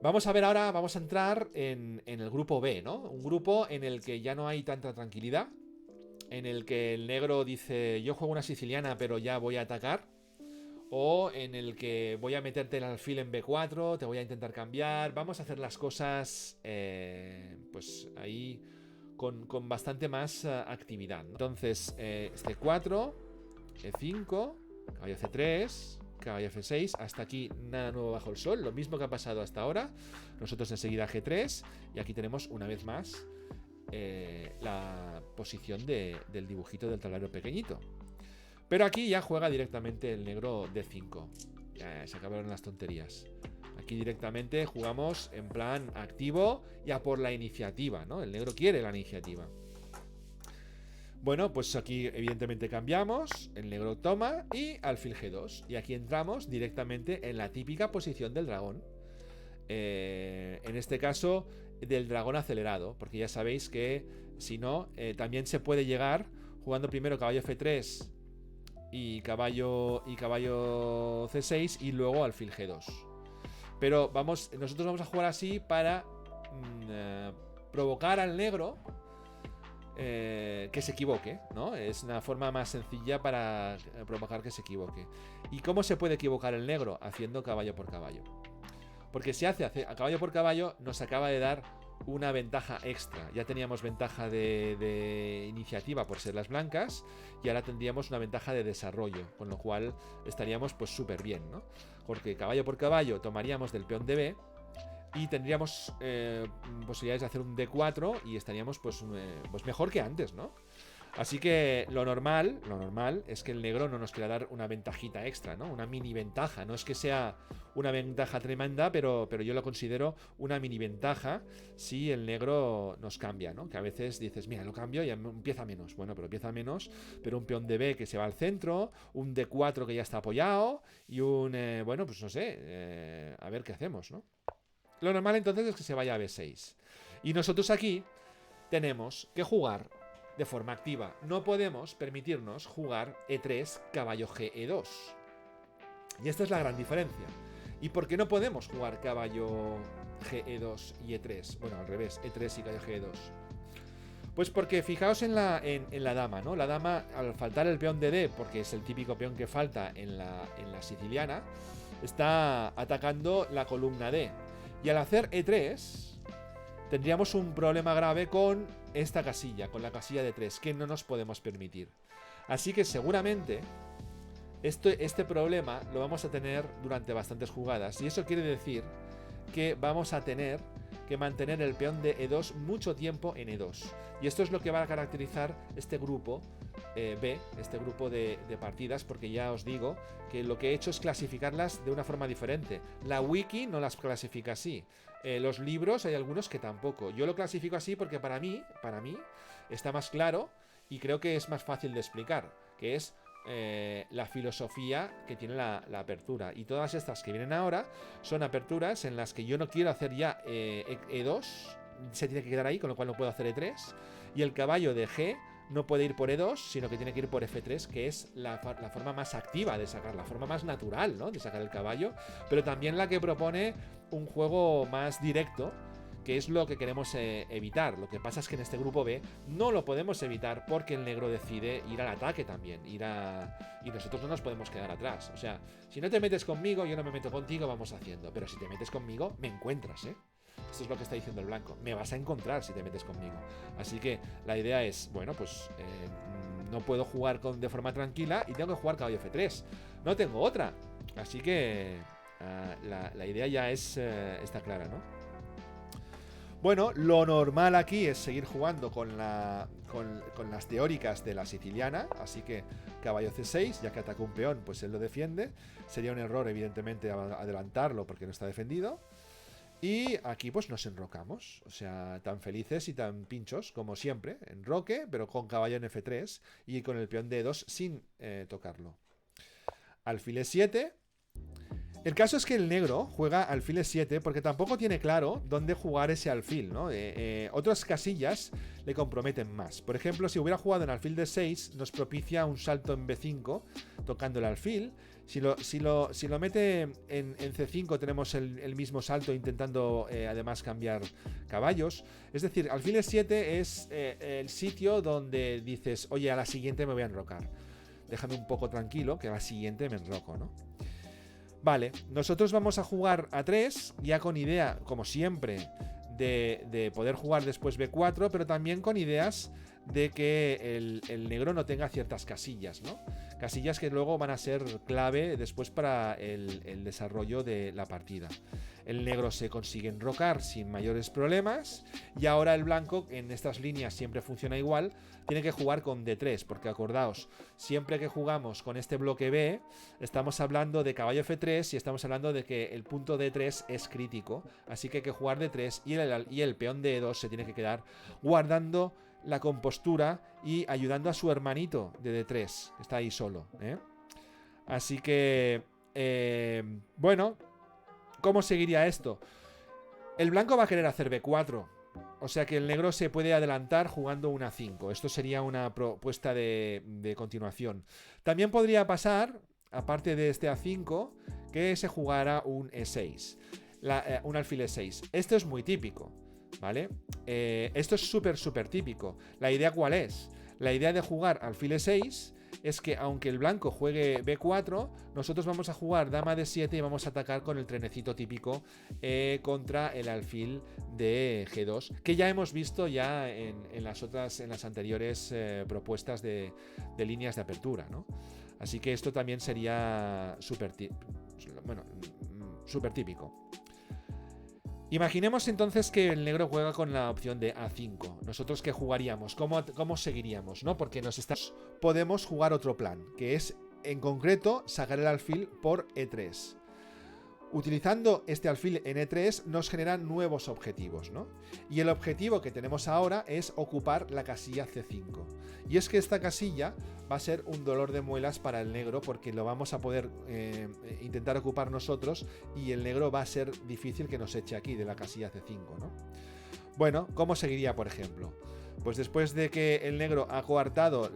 Vamos a ver ahora, vamos a entrar en el grupo B, ¿no? Un grupo en el que ya no hay tanta tranquilidad, en el que el negro dice, yo juego una siciliana pero ya voy a atacar, o en el que voy a meterte el alfil en B4, te voy a intentar cambiar, vamos a hacer las cosas pues ahí con bastante más actividad, ¿no? Entonces, este 4, E5, caballo C3, caballo F6, hasta aquí nada nuevo bajo el sol, lo mismo que ha pasado hasta ahora. Nosotros enseguida G3 y aquí tenemos una vez más la posición del dibujito del tablero pequeñito. Pero aquí ya juega directamente el negro D5. Ya se acabaron las tonterías. Aquí directamente jugamos en plan activo y a por la iniciativa, ¿no? El negro quiere la iniciativa. Bueno, pues aquí evidentemente cambiamos, el negro toma y alfil G2. Y aquí entramos directamente en la típica posición del dragón. En este caso, del dragón acelerado, porque ya sabéis que si no, también se puede llegar jugando primero caballo F3 y caballo C6 y luego alfil G2. Pero nosotros vamos a jugar así para provocar al negro que se equivoque, ¿no? Es una forma más sencilla para provocar que se equivoque. ¿Y cómo se puede equivocar el negro? Haciendo caballo por caballo. Porque si hace a caballo por caballo, nos acaba de dar una ventaja extra. Ya teníamos ventaja de iniciativa por ser las blancas y ahora tendríamos una ventaja de desarrollo, con lo cual estaríamos pues súper bien, ¿no? Porque caballo por caballo tomaríamos del peón de B y tendríamos posibilidades de hacer un D4 y estaríamos pues mejor que antes, ¿no? Así que lo normal es que el negro no nos quiera dar una ventajita extra, ¿no? Una mini ventaja. No es que sea una ventaja tremenda, pero yo lo considero una mini ventaja si el negro nos cambia, ¿no? Que a veces dices, mira, lo cambio y empieza menos. Bueno, pero empieza menos, pero un peón de B que se va al centro, un D4 que ya está apoyado y bueno, pues no sé, a ver qué hacemos, ¿no? Lo normal entonces es que se vaya a B6. Y nosotros aquí tenemos que jugar de forma activa. No podemos permitirnos jugar E3, caballo G, E2. Y esta es la gran diferencia. ¿Y por qué no podemos jugar caballo G, E2 y E3? Bueno, al revés, E3 y caballo G, E2. Pues porque fijaos en la dama, ¿no? La dama, al faltar el peón de D, porque es el típico peón que falta en la siciliana, está atacando la columna D. Y al hacer E3, tendríamos un problema grave con esta casilla, con la casilla de 3, que no nos podemos permitir. Así que seguramente este problema lo vamos a tener durante bastantes jugadas. Y eso quiere decir que vamos a tener que mantener el peón de E2 mucho tiempo en E2. Y esto es lo que va a caracterizar este grupo B, este grupo de partidas, porque ya os digo que lo que he hecho es clasificarlas de una forma diferente. La wiki no las clasifica así. Los libros hay algunos que tampoco. Yo lo clasifico así porque para mí está más claro y creo que es más fácil de explicar, que es la filosofía que tiene la apertura. Y todas estas que vienen ahora son aperturas en las que yo no quiero hacer ya E2, se tiene que quedar ahí, con lo cual no puedo hacer E3. Y el caballo de G no puede ir por E2, sino que tiene que ir por F3, que es la forma más activa de sacar, la forma más natural, ¿no?, de sacar el caballo, pero también la que propone un juego más directo, que es lo que queremos evitar. Lo que pasa es que en este grupo B no lo podemos evitar porque el negro decide ir al ataque también, y nosotros no nos podemos quedar atrás. O sea, si no te metes conmigo, yo no me meto contigo, vamos haciendo. Pero si te metes conmigo, me encuentras, ¿eh? Esto es lo que está diciendo el blanco. Me vas a encontrar si te metes conmigo. Así que la idea es, bueno, pues no puedo jugar de forma tranquila y tengo que jugar caballo F3. No tengo otra. Así que la idea ya está clara, ¿no? Bueno, lo normal aquí es seguir jugando con las teóricas de la siciliana, así que caballo C6, ya que atacó un peón, pues él lo defiende. Sería un error, evidentemente, adelantarlo porque no está defendido. Y aquí pues nos enrocamos, o sea, tan felices y tan pinchos como siempre, enroque, pero con caballo en F3 y con el peón de E2 sin tocarlo. Alfil E7. El caso es que el negro juega alfil E7 porque tampoco tiene claro dónde jugar ese alfil, ¿no? Otras casillas le comprometen más. Por ejemplo, si hubiera jugado en alfil D6, nos propicia un salto en B5 tocando el alfil, Si lo mete en C5 tenemos el mismo salto intentando además cambiar caballos. Es decir, alfil E7 es el sitio donde dices, oye, a la siguiente me voy a enrocar. Déjame un poco tranquilo, que a la siguiente me enroco, ¿no? Vale, nosotros vamos a jugar A3, ya con idea, como siempre, de poder jugar después B4, pero también con ideas de que el negro no tenga ciertas casillas, ¿no? Casillas que luego van a ser clave después para el desarrollo de la partida. El negro se consigue enrocar sin mayores problemas y ahora el blanco en estas líneas siempre funciona igual, tiene que jugar con D3, porque acordaos, siempre que jugamos con este bloque B estamos hablando de caballo F3 y estamos hablando de que el punto D3 es crítico, así que hay que jugar D3 y el peón D2 se tiene que quedar guardando la compostura y ayudando a su hermanito de D3, que está ahí solo, ¿eh? Así que, bueno, ¿cómo seguiría esto? El blanco va a querer hacer B4, o sea que el negro se puede adelantar jugando un A5. Esto sería una propuesta de continuación. También podría pasar, aparte de este A5, que se jugara un E6, un alfil E6. Esto es muy típico, ¿vale? Esto es súper típico. ¿La idea cuál es? La idea de jugar alfil E6 es que aunque el blanco juegue B4, nosotros vamos a jugar dama D7 y vamos a atacar con el trenecito típico contra el alfil de G2, que ya hemos visto ya en las anteriores propuestas de líneas de apertura, ¿no? Así que esto también sería súper típico. Imaginemos entonces que el negro juega con la opción de A5. ¿Nosotros qué jugaríamos? ¿Cómo seguiríamos? ¿No? Porque podemos jugar otro plan, que es, en concreto, sacar el alfil por E3. Utilizando este alfil en E3 nos generan nuevos objetivos, ¿no? Y el objetivo que tenemos ahora es ocupar la casilla C5. Y es que esta casilla va a ser un dolor de muelas para el negro porque lo vamos a poder intentar ocupar nosotros y el negro va a ser difícil que nos eche aquí de la casilla C5, ¿no? Bueno, ¿cómo seguiría, por ejemplo? Pues después de que el negro ha coartado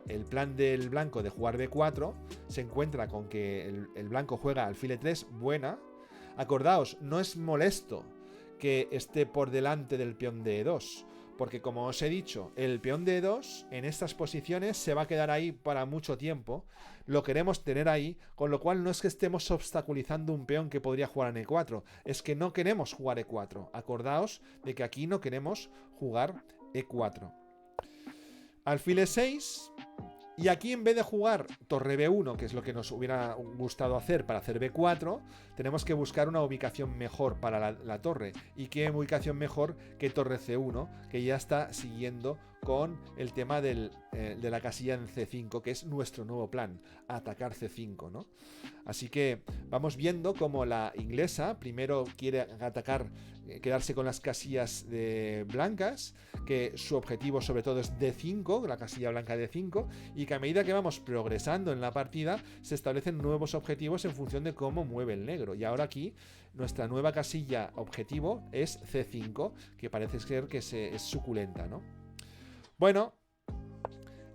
el plan del blanco de jugar B4, se encuentra con que el blanco juega alfil E3, buena. Acordaos, no es molesto que esté por delante del peón de E2, porque como os he dicho, el peón de E2 en estas posiciones se va a quedar ahí para mucho tiempo, lo queremos tener ahí, con lo cual no es que estemos obstaculizando un peón que podría jugar en E4, es que no queremos jugar E4. Acordaos de que aquí no queremos jugar E4. Alfil E6. Y aquí en vez de jugar torre B1, que es lo que nos hubiera gustado hacer para hacer B4, tenemos que buscar una ubicación mejor para la torre. ¿Y qué ubicación mejor que torre C1, que ya está siguiendo con el tema de la casilla en C5, que es nuestro nuevo plan, atacar C5, ¿no? Así que vamos viendo cómo la inglesa primero quiere atacar, quedarse con las casillas blancas, que su objetivo sobre todo es D5, la casilla blanca D5, y que a medida que vamos progresando en la partida se establecen nuevos objetivos en función de cómo mueve el negro. Y ahora aquí nuestra nueva casilla objetivo es C5, que parece ser que es suculenta, ¿no? Bueno,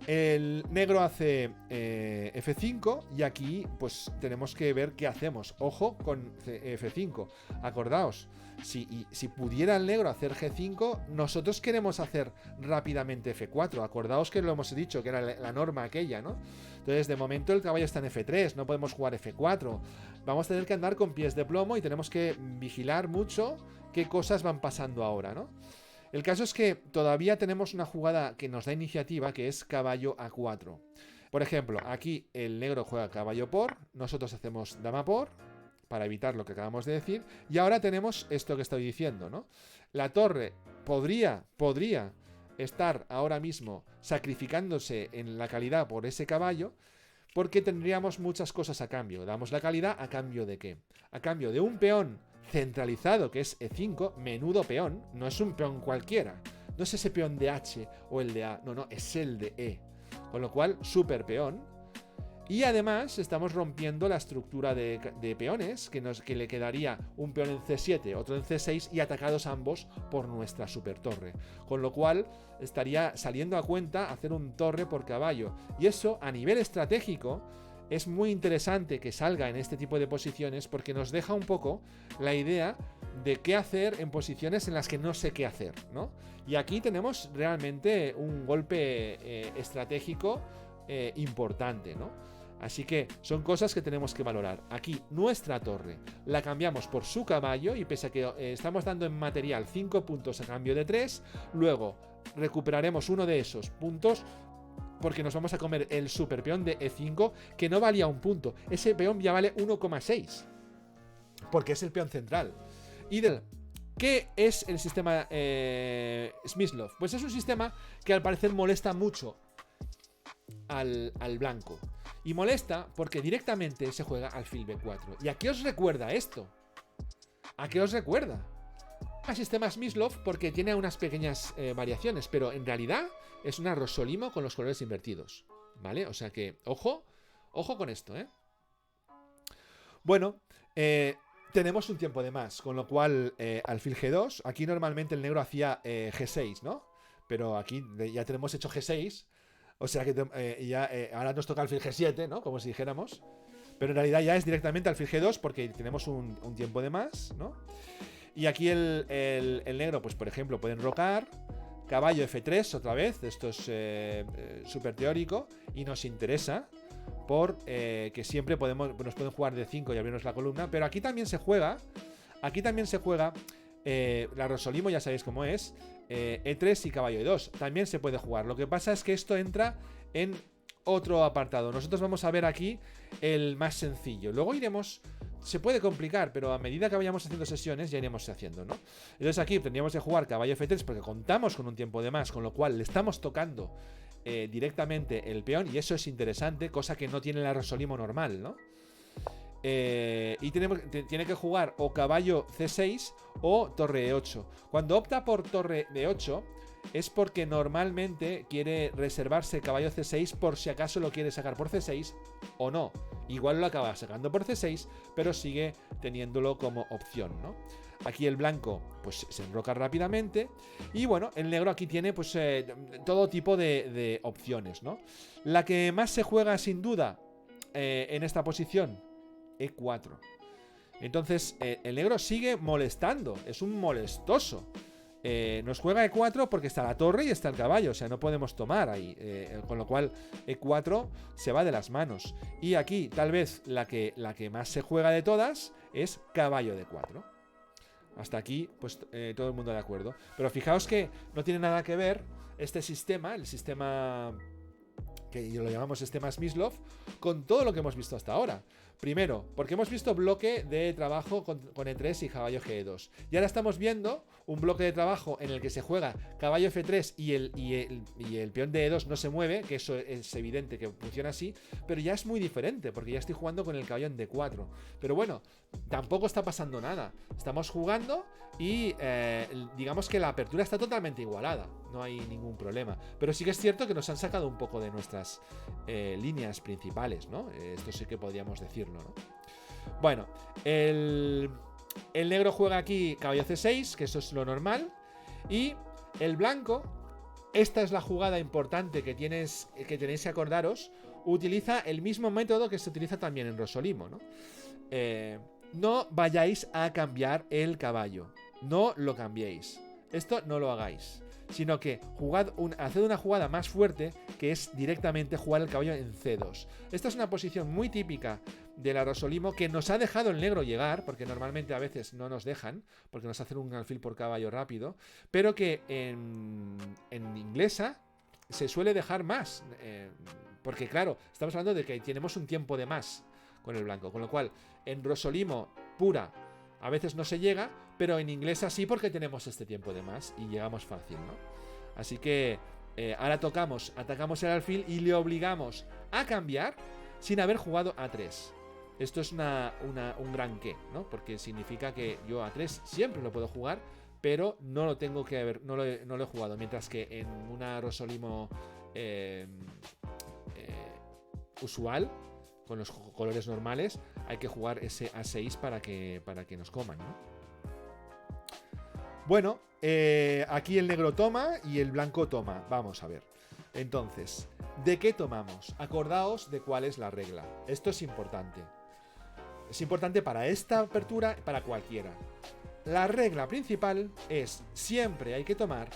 el negro hace F5 y aquí pues tenemos que ver qué hacemos. Ojo con F5. Acordaos, si pudiera el negro hacer G5, nosotros queremos hacer rápidamente F4. Acordaos que lo hemos dicho, que era la norma aquella, ¿no? Entonces, de momento el caballo está en F3, no podemos jugar F4. Vamos a tener que andar con pies de plomo y tenemos que vigilar mucho qué cosas van pasando ahora, ¿no? El caso es que todavía tenemos una jugada que nos da iniciativa, que es caballo A4. Por ejemplo, aquí el negro juega caballo por, nosotros hacemos dama por, para evitar lo que acabamos de decir, y ahora tenemos esto que estoy diciendo, ¿no? La torre podría estar ahora mismo sacrificándose en la calidad por ese caballo, porque tendríamos muchas cosas a cambio. Damos la calidad a cambio de ¿qué? A cambio de un peón centralizado, que es E5, menudo peón, no es un peón cualquiera, no es ese peón de H o el de A, no, es el de E, con lo cual, super peón, y además estamos rompiendo la estructura de peones, que le quedaría un peón en C7, otro en C6 y atacados ambos por nuestra super torre, con lo cual estaría saliendo a cuenta hacer un torre por caballo, y eso a nivel estratégico es muy interesante que salga en este tipo de posiciones porque nos deja un poco la idea de qué hacer en posiciones en las que no sé qué hacer, ¿no? Y aquí tenemos realmente un golpe estratégico importante, ¿no? Así que son cosas que tenemos que valorar. Aquí nuestra torre la cambiamos por su caballo y pese a que estamos dando en material 5 puntos a cambio de 3, luego recuperaremos uno de esos puntos porque nos vamos a comer el super peón de E5 que no valía un punto. Ese peón ya vale 1,6 porque es el peón central. ¿Qué es el sistema Smyslov? Pues es un sistema que al parecer molesta mucho al blanco. Y molesta porque directamente se juega alfil B4. ¿Y a qué os recuerda esto? ¿A qué os recuerda? Al sistema Smyslov porque tiene unas pequeñas variaciones, pero en realidad es una Rosolimo con los colores invertidos, ¿vale? O sea que, ojo con esto, ¿eh? Bueno, tenemos un tiempo de más, con lo cual alfil G2, aquí normalmente el negro hacía G6, ¿no? Pero aquí ya tenemos hecho G6, o sea que ahora nos toca alfil G7, ¿no? Como si dijéramos, pero en realidad ya es directamente alfil G2 porque tenemos un tiempo de más, ¿no? Y aquí el negro, pues por ejemplo, puede enrocar, caballo F3 otra vez, esto es súper teórico y nos interesa por que siempre nos pueden jugar de 5 y abrirnos la columna, pero aquí también se juega, la Rosolimo ya sabéis cómo es, E3 y caballo E2, también se puede jugar, lo que pasa es que esto entra en otro apartado, nosotros vamos a ver aquí el más sencillo, luego iremos... Se puede complicar, pero a medida que vayamos haciendo sesiones ya iremos haciendo, ¿no? Entonces aquí tendríamos que jugar caballo F3 porque contamos con un tiempo de más, con lo cual le estamos tocando directamente el peón y eso es interesante, cosa que no tiene la Rosolimo normal, ¿no? Y tiene que jugar o caballo C6 o torre E8. Cuando opta por torre D8 es porque normalmente quiere reservarse caballo C6 por si acaso lo quiere sacar por C6 o no. Igual lo acaba sacando por C6, pero sigue teniéndolo como opción, ¿no? Aquí el blanco pues se enroca rápidamente y bueno, el negro aquí tiene pues todo tipo de opciones, ¿no? La que más se juega sin duda en esta posición, E4. Entonces el negro sigue molestando, es un molestoso. Nos juega E4 porque está la torre y está el caballo, o sea, no podemos tomar ahí, con lo cual E4 se va de las manos. Y aquí tal vez la que más se juega de todas es caballo D4. Hasta aquí pues todo el mundo de acuerdo. Pero fijaos que no tiene nada que ver este sistema, el sistema que lo llamamos sistema Smyslov, con todo lo que hemos visto hasta ahora. Primero, porque hemos visto bloque de trabajo con E3 y caballo G2. Y ahora estamos viendo un bloque de trabajo en el que se juega caballo F3 y el peón de E2 no se mueve, que eso es evidente que funciona así, pero ya es muy diferente, porque ya estoy jugando con el caballo en D4. Pero bueno, tampoco está pasando nada. Estamos jugando y digamos que la apertura está totalmente igualada. No hay ningún problema. Pero sí que es cierto que nos han sacado un poco de nuestras líneas principales, ¿no? Esto sí que podríamos decirlo, ¿no? Bueno, el negro juega aquí caballo C6, que eso es lo normal. Y el blanco, esta es la jugada importante que tenéis que acordaros, utiliza el mismo método que se utiliza también en Rosolimo, ¿no? No vayáis a cambiar el caballo. No lo cambiéis. Esto no lo hagáis. Sino que haced una jugada más fuerte, que es directamente jugar el caballo en C2. Esta es una posición muy típica de la Rosolimo que nos ha dejado el negro llegar, porque normalmente a veces no nos dejan, porque nos hacen un alfil por caballo rápido, pero que en inglesa se suele dejar más, porque claro, estamos hablando de que tenemos un tiempo de más con el blanco, con lo cual en Rosolimo pura a veces no se llega, pero en inglesa sí porque tenemos este tiempo de más y llegamos fácil, ¿no? Así que ahora atacamos el alfil y le obligamos a cambiar sin haber jugado A3. Esto es un gran qué, ¿no? Porque significa que yo A3 siempre lo puedo jugar, pero no lo tengo que haber, no lo he jugado. Mientras que en una Rosolimo usual, con los colores normales, hay que jugar ese A6 para que nos coman, ¿no? Bueno, aquí el negro toma y el blanco toma. Vamos a ver. Entonces, ¿De qué tomamos? Acordaos de cuál es la regla. Esto es importante. Es importante para esta apertura y para cualquiera. La regla principal es siempre hay que tomar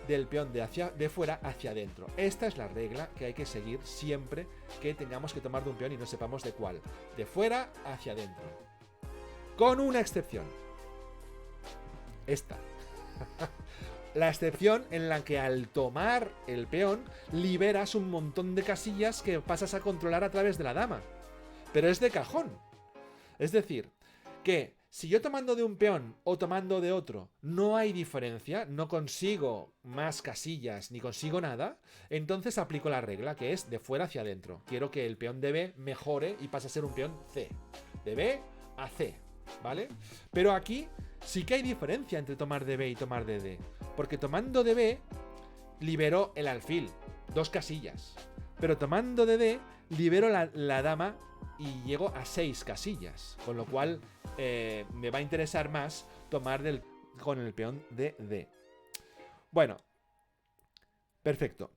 del peón de fuera hacia adentro. Esta es la regla que hay que seguir siempre que tengamos que tomar de un peón y no sepamos de cuál. De fuera hacia adentro. Con una excepción. Esta. La excepción en la que al tomar el peón liberas un montón de casillas que pasas a controlar a través de la dama. Pero es de cajón. Es decir, que si yo tomando de un peón o tomando de otro no hay diferencia, no consigo más casillas ni consigo nada, entonces aplico la regla que es de fuera hacia adentro. Quiero que el peón de B mejore y pase a ser un peón C. De B a C, ¿vale? Pero aquí sí que hay diferencia entre tomar de B y tomar de D. Porque tomando de B libero el alfil, 2 casillas. Pero tomando de D libero la dama y llego a 6 casillas. Con lo cual me va a interesar más tomar con el peón de D. Bueno, perfecto.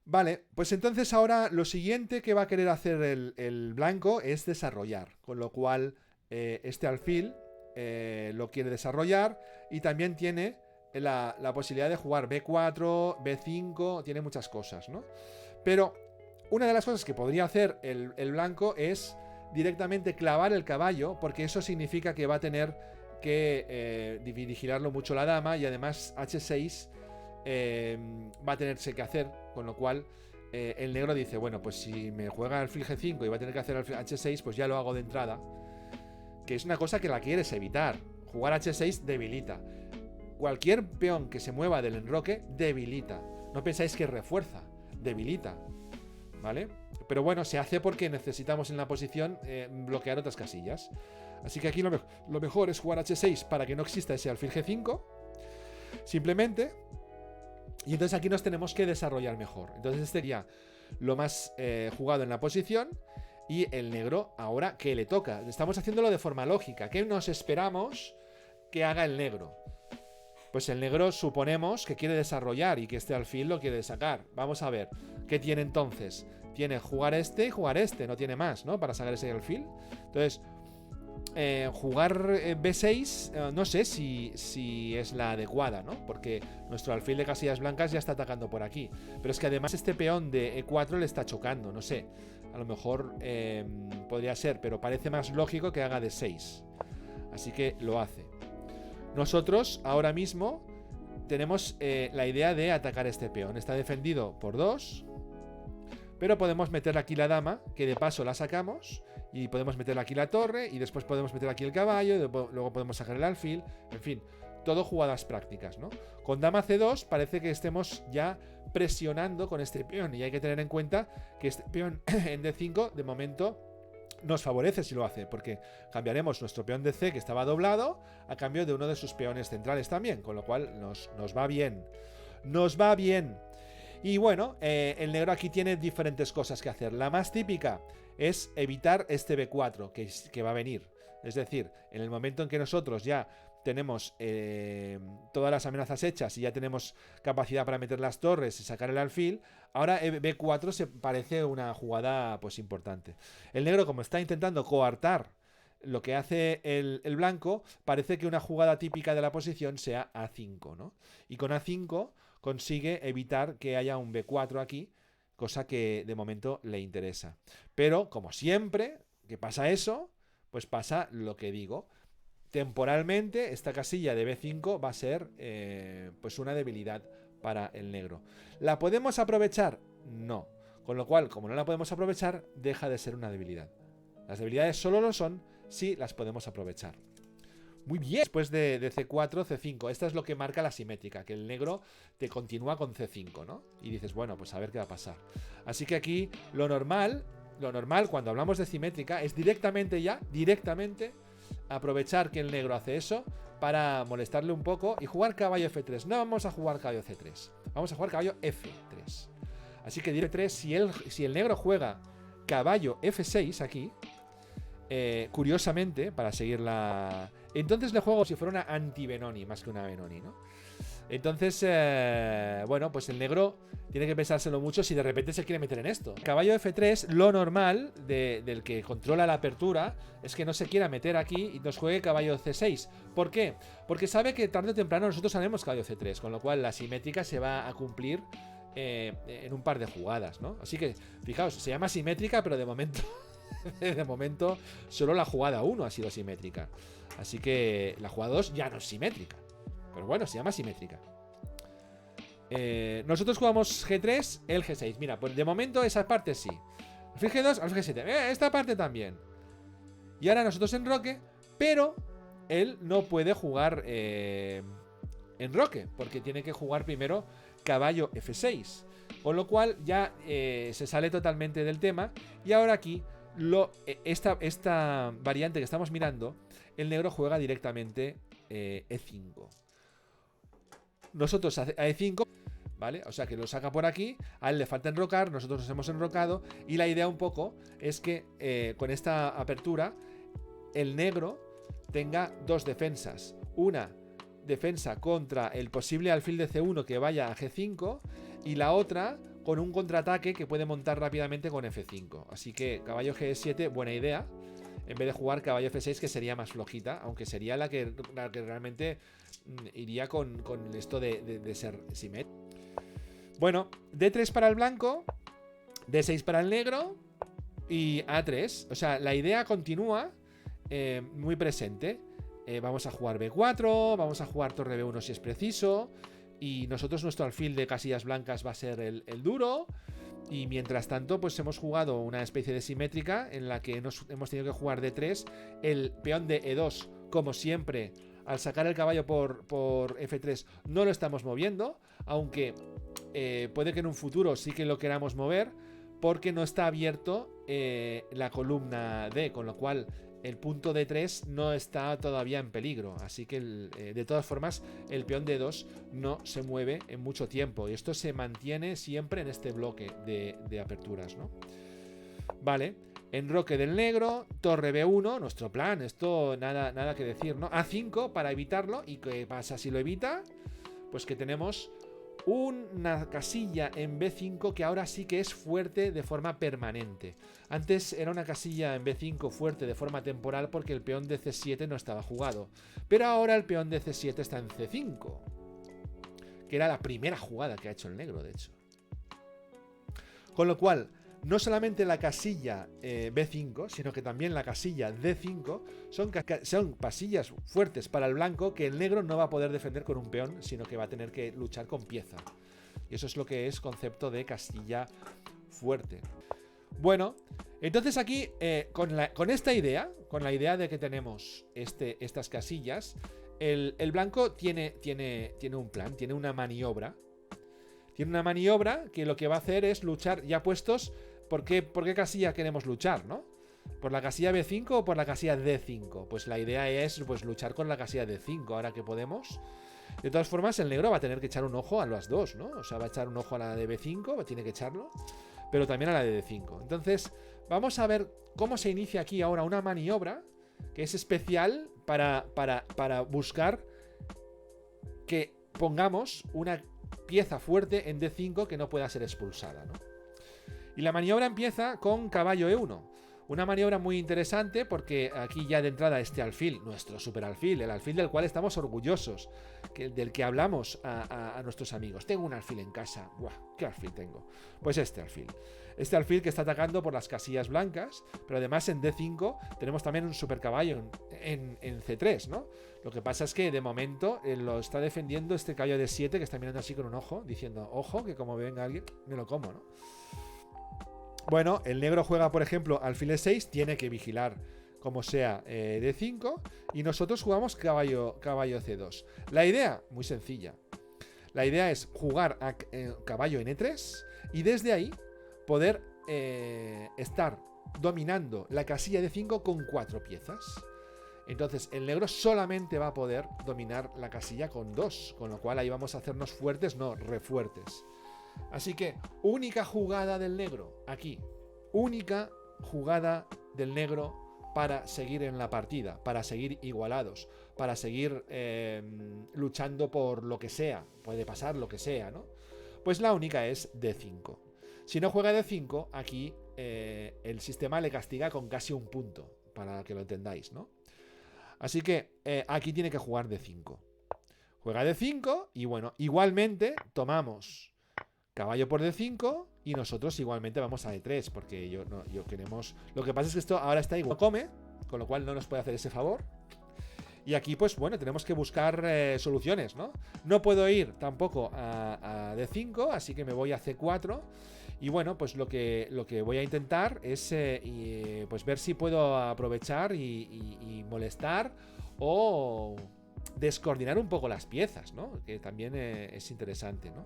Vale, pues entonces ahora lo siguiente que va a querer hacer el blanco es desarrollar. Con lo cual este alfil lo quiere desarrollar y también tiene la posibilidad de jugar B4, B5, tiene muchas cosas, ¿no? Pero una de las cosas que podría hacer el blanco es directamente clavar el caballo, porque eso significa que va a tener que vigilarlo mucho la dama y además H6 va a tenerse que hacer, con lo cual el negro dice, bueno, pues si me juega alfil G5 y va a tener que hacer alfil H6, pues ya lo hago de entrada, que es una cosa que la quieres evitar. Jugar H6 debilita. Cualquier peón que se mueva del enroque debilita. No pensáis que refuerza, debilita, ¿vale? Pero bueno, se hace porque necesitamos en la posición bloquear otras casillas. Así que aquí lo mejor es jugar H6 para que no exista ese alfil G5. Simplemente. Y entonces aquí nos tenemos que desarrollar mejor. Entonces este sería lo más jugado en la posición. Y el negro ahora, ¿qué le toca? Estamos haciéndolo de forma lógica. ¿Qué nos esperamos que haga el negro? Pues el negro suponemos que quiere desarrollar y que este alfil lo quiere sacar. Vamos a ver, ¿qué tiene entonces? Tiene jugar este y jugar este, no tiene más, ¿no? Para sacar ese alfil. Entonces, jugar B6, no sé si es la adecuada, ¿no? Porque nuestro alfil de casillas blancas ya está atacando por aquí. Pero es que además este peón de E4 le está chocando, no sé. A lo mejor podría ser, pero parece más lógico que haga D6. Así que lo hace. Nosotros ahora mismo tenemos la idea de atacar este peón. Está defendido por 2, pero podemos meter aquí la dama, que de paso la sacamos, y podemos meter aquí la torre, y después podemos meter aquí el caballo, y luego podemos sacar el alfil, en fin, todo jugadas prácticas, ¿no? Con dama C2 parece que estemos ya presionando con este peón, y hay que tener en cuenta que este peón en D5, de momento, nos favorece si lo hace, porque cambiaremos nuestro peón de C, que estaba doblado, a cambio de uno de sus peones centrales también, con lo cual nos va bien. Nos va bien. Y bueno, el negro aquí tiene diferentes cosas que hacer. La más típica es evitar este B4 que va a venir. Es decir, en el momento en que nosotros ya tenemos todas las amenazas hechas y ya tenemos capacidad para meter las torres y sacar el alfil, ahora B4 se parece una jugada pues importante. El negro, como está intentando coartar lo que hace el blanco, parece que una jugada típica de la posición sea A5, ¿no? Y con A5 consigue evitar que haya un B4 aquí, cosa que de momento le interesa. Pero, como siempre, que pasa eso, pues pasa lo que digo. Temporalmente, esta casilla de B5 va a ser pues una debilidad para el negro. ¿La podemos aprovechar? No. Con lo cual, como no la podemos aprovechar, deja de ser una debilidad. Las debilidades solo lo son si las podemos aprovechar. Muy bien. Después de C4, C5. Esta es lo que marca la simétrica, que el negro te continúa con C5, ¿no? Y dices, bueno, pues a ver qué va a pasar. Así que aquí lo normal cuando hablamos de simétrica es directamente aprovechar que el negro hace eso para molestarle un poco y jugar caballo F3. No vamos a jugar caballo C3. Vamos a jugar caballo F3. Así que diré 3, si el negro juega caballo F6 aquí, curiosamente, para seguir la... Entonces le juego si fuera una anti-Benoni más que una Benoni, ¿no? Entonces, bueno, pues el negro tiene que pensárselo mucho si de repente se quiere meter en esto. Caballo F3, lo normal del que controla la apertura es que no se quiera meter aquí y nos juegue caballo C6. ¿Por qué? Porque sabe que tarde o temprano nosotros haremos caballo C3, con lo cual la simétrica se va a cumplir en un par de jugadas, ¿no? Así que, fijaos, se llama simétrica, pero de momento, de momento solo la jugada 1 ha sido simétrica. Así que la jugada 2 ya no es simétrica. Pero bueno, se llama simétrica. Nosotros jugamos G3, el G6. Mira, pues de momento esa parte sí. Alfil G2, alfil G7. Esta parte también. Y ahora nosotros enroque, pero él no puede jugar enroque, porque tiene que jugar primero caballo F6. Con lo cual ya se sale totalmente del tema. Y ahora aquí, esta variante que estamos mirando, el negro juega directamente E5. Nosotros a E5, ¿vale? O sea que lo saca por aquí, a él le falta enrocar, nosotros nos hemos enrocado y la idea un poco es que con esta apertura el negro tenga dos defensas. Una defensa contra el posible alfil de C1 que vaya a G5 y la otra con un contraataque que puede montar rápidamente con F5. Así que caballo G7, buena idea. En vez de jugar caballo F6, que sería más flojita, aunque sería la que realmente iría con esto de ser simétrico. Bueno, D3 para el blanco, D6 para el negro y A3. O sea, la idea continúa muy presente. Vamos a jugar B4, vamos a jugar torre B1 si es preciso. Y nosotros, nuestro alfil de casillas blancas va a ser el duro. Y mientras tanto, pues hemos jugado una especie de simétrica en la que hemos tenido que jugar D3. El peón de E2, como siempre, al sacar el caballo por F3 no lo estamos moviendo, aunque puede que en un futuro sí que lo queramos mover, porque no está abierto la columna D, con lo cual el punto D3 no está todavía en peligro. Así que de todas formas el peón D2 no se mueve en mucho tiempo y esto se mantiene siempre en este bloque de aperturas, ¿no? Vale, enroque del negro, torre B1, nuestro plan, esto nada que decir, ¿no? A5 para evitarlo. ¿Y qué pasa si lo evita? Pues que tenemos una casilla en B5 que ahora sí que es fuerte de forma permanente. Antes era una casilla en B5 fuerte de forma temporal porque el peón de C7 no estaba jugado. Pero ahora el peón de C7 está en C5, que era la primera jugada que ha hecho el negro, de hecho. Con lo cual, no solamente la casilla B5, sino que también la casilla D5 son casillas fuertes para el blanco que el negro no va a poder defender con un peón, sino que va a tener que luchar con pieza. Y eso es lo que es concepto de casilla fuerte. Bueno, entonces aquí, con esta idea, con la idea de que tenemos estas casillas, el blanco tiene un plan, tiene una maniobra. Tiene una maniobra que lo que va a hacer es luchar ya puestos. ¿Por qué casilla queremos luchar, no? ¿Por la casilla B5 o por la casilla D5? Pues la idea es pues, luchar con la casilla D5 ahora que podemos. De todas formas, el negro va a tener que echar un ojo a las dos, ¿no? O sea, va a echar un ojo a la de B5, tiene que echarlo, pero también a la de D5. Entonces, vamos a ver cómo se inicia aquí ahora una maniobra que es especial para buscar que pongamos una pieza fuerte en D5 que no pueda ser expulsada, ¿no? Y la maniobra empieza con caballo E1. Una maniobra muy interesante porque aquí ya de entrada este alfil, nuestro super alfil, el alfil del cual estamos orgullosos, del que hablamos a nuestros amigos. Tengo un alfil en casa. ¡Buah! ¿Qué alfil tengo? Pues este alfil. Este alfil que está atacando por las casillas blancas, pero además en D5 tenemos también un super caballo en C3, ¿no? Lo que pasa es que de momento lo está defendiendo este caballo de 7 que está mirando así con un ojo, diciendo, ojo, que como venga alguien, me lo como, ¿no? Bueno, el negro juega, por ejemplo, alfil E6, tiene que vigilar como sea D5, y nosotros jugamos caballo C2. La idea, muy sencilla. La idea es jugar a caballo en E3 y desde ahí poder estar dominando la casilla D5 con 4 piezas. Entonces el negro solamente va a poder dominar la casilla con 2, con lo cual ahí vamos a hacernos fuertes, no, refuertes. Así que, única jugada del negro, aquí. Única jugada del negro para seguir en la partida, para seguir igualados, para seguir luchando por lo que sea, puede pasar lo que sea, ¿no? Pues la única es D5. Si no juega D5, aquí el sistema le castiga con casi un punto, para que lo entendáis, ¿no? Así que aquí tiene que jugar D5. Juega D5 y bueno, igualmente tomamos caballo por D5 y nosotros igualmente vamos a E3, porque yo queremos... Lo que pasa es que esto ahora está igual. Come, con lo cual no nos puede hacer ese favor. Y aquí, pues bueno, tenemos que buscar soluciones, ¿no? No puedo ir tampoco a D5, así que me voy a C4. Y bueno, pues lo que voy a intentar es pues ver si puedo aprovechar y molestar o descoordinar un poco las piezas, ¿no? Que también es interesante, ¿no?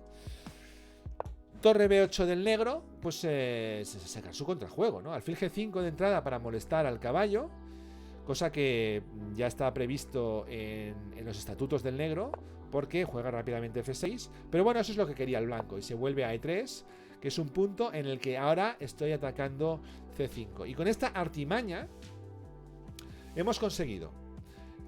Torre B8 del negro, pues sacar su contrajuego, ¿no? Alfil G5 de entrada para molestar al caballo, cosa que ya está previsto en los estatutos del negro, porque juega rápidamente F6, pero bueno, eso es lo que quería el blanco, y se vuelve a E3, que es un punto en el que ahora estoy atacando C5. Y con esta artimaña hemos conseguido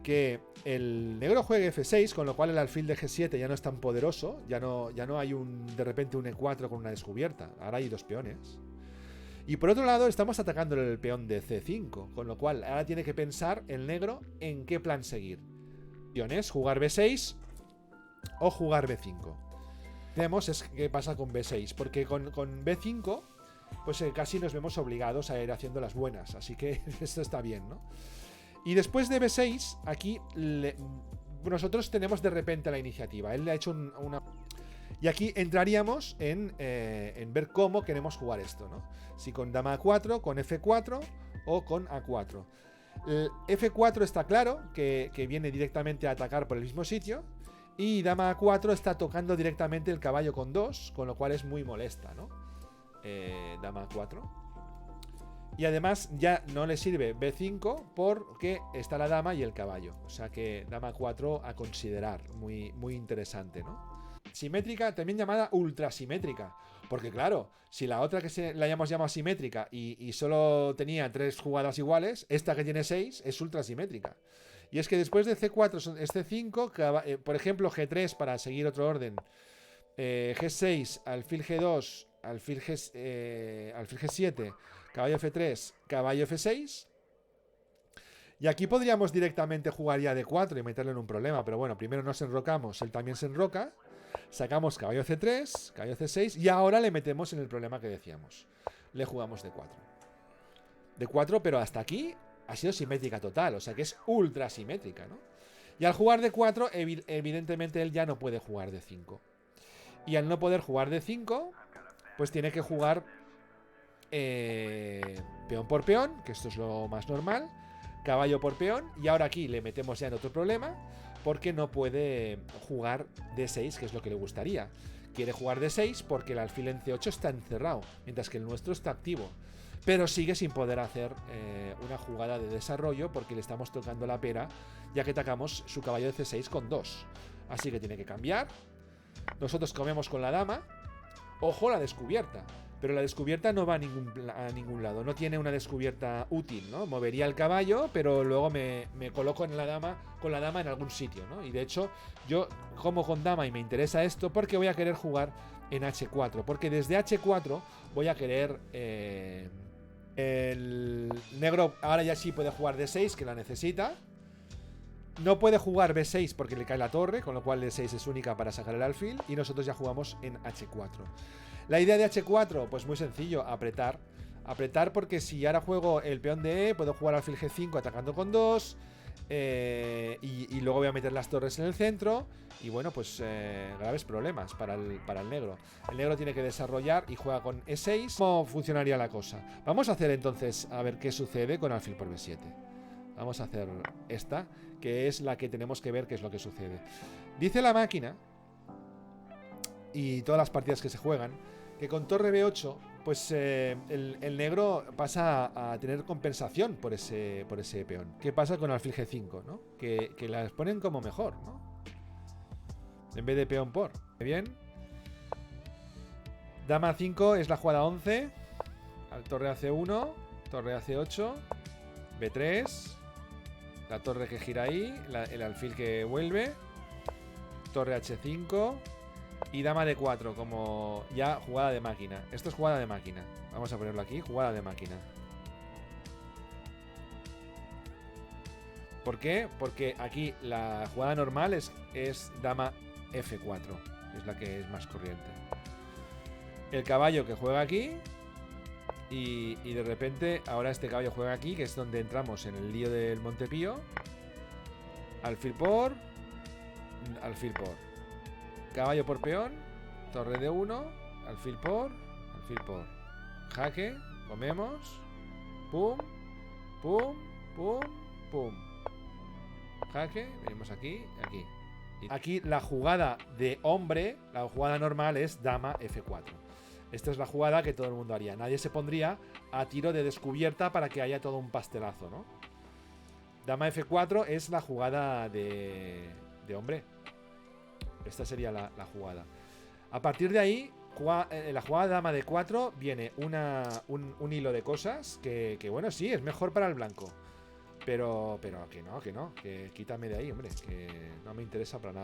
que el negro juegue F6, con lo cual el alfil de G7 ya no es tan poderoso, ya no hay de repente un E4 con una descubierta, ahora hay dos peones. Y por otro lado estamos atacando el peón de C5, con lo cual ahora tiene que pensar el negro en qué plan seguir. Opciones, jugar B6 o jugar B5. Tenemos es qué pasa con B6, porque con B5 pues casi nos vemos obligados a ir haciendo las buenas, así que esto está bien, ¿no? Y después de B6, aquí nosotros tenemos de repente la iniciativa. Él le ha hecho una... Y aquí entraríamos en ver cómo queremos jugar esto, ¿no? Si con dama A4, con F4 o con A4. El F4 está claro que viene directamente a atacar por el mismo sitio. Y dama A4 está tocando directamente el caballo con 2, con lo cual es muy molesta, ¿no? Dama A4. Y además ya no le sirve B5 porque está la dama y el caballo. O sea que dama 4 a considerar. Muy, muy interesante, ¿no? Simétrica, también llamada ultrasimétrica. Porque claro, si la otra que la hayamos llamado simétrica y solo tenía 3 jugadas iguales, esta que tiene 6 es ultrasimétrica. Y es que después de C4 es C5, por ejemplo G3 para seguir otro orden, G6, alfil G2, alfil G7, caballo F3, caballo F6. Y aquí podríamos directamente jugar ya D4 y meterle en un problema. Pero bueno, primero nos enrocamos, él también se enroca. Sacamos caballo C3, caballo C6 y ahora le metemos en el problema que decíamos. Le jugamos D4. D4, pero hasta aquí ha sido simétrica total, o sea que es ultra simétrica, ¿no? Y al jugar D4, evidentemente él ya no puede jugar D5. Y al no poder jugar D5, pues tiene que jugar peón por peón, que esto es lo más normal, caballo por peón, y ahora aquí le metemos ya en otro problema, porque no puede jugar D6, que es lo que le gustaría. Quiere jugar D6 porque el alfil en C8 está encerrado, mientras que el nuestro está activo. Pero sigue sin poder hacer una jugada de desarrollo porque le estamos tocando la pera, ya que atacamos su caballo de C6 con 2. Así que tiene que cambiar. Nosotros comemos con la dama. Ojo, la descubierta. Pero la descubierta no va a ningún lado. No tiene una descubierta útil, ¿no? Movería el caballo, pero luego me coloco con la dama en algún sitio, ¿no? Y de hecho, yo como con dama y me interesa esto porque voy a querer jugar en H4. Porque desde H4 voy a querer... el negro ahora ya sí puede jugar D6, que la necesita. No puede jugar B6 porque le cae la torre, con lo cual D6 es única para sacar el alfil. Y nosotros ya jugamos en H4. La idea de H4, pues muy sencillo, apretar. Apretar porque si ahora juego el peón de E, puedo jugar alfil G5 atacando con 2. Y luego voy a meter las torres en el centro. Y bueno, pues graves problemas para el negro. El negro tiene que desarrollar y juega con E6. ¿Cómo funcionaría la cosa? Vamos a hacer entonces a ver qué sucede con alfil por B7. Vamos a hacer esta, que es la que tenemos que ver qué es lo que sucede. Dice la máquina, y todas las partidas que se juegan, que con torre B8 pues el negro pasa a tener compensación por ese peón. ¿Qué pasa con alfil G5, ¿no? Que las ponen como mejor, ¿no? En vez de peón por. Bien. Dama 5 es la jugada 11. Torre AC1, torre AC8. B3. La torre que gira ahí. El alfil que vuelve. Torre H5. Y dama D4 como ya jugada de máquina. Esto es jugada de máquina. Vamos a ponerlo aquí, jugada de máquina. ¿Por qué? Porque aquí la jugada normal es dama F4. Es la que es más corriente. El caballo que juega aquí. Y de repente ahora este caballo juega aquí, que es donde entramos en el lío del Montepío. Alfil por. Alfil por. Caballo por peón. Torre de 1. Alfil por. Alfil por. Jaque. Comemos. Pum. Pum. Pum. Pum. Jaque. Venimos aquí. Aquí. Aquí la jugada de hombre, la jugada normal es dama F4. Esta es la jugada que todo el mundo haría. Nadie se pondría a tiro de descubierta para que haya todo un pastelazo, ¿no? Dama F4 es la jugada de hombre. Esta sería la jugada. A partir de ahí, la jugada de dama de 4 viene un hilo de cosas que, bueno, sí, es mejor para el blanco. Pero que no, que quítame de ahí, hombre, que no me interesa para nada.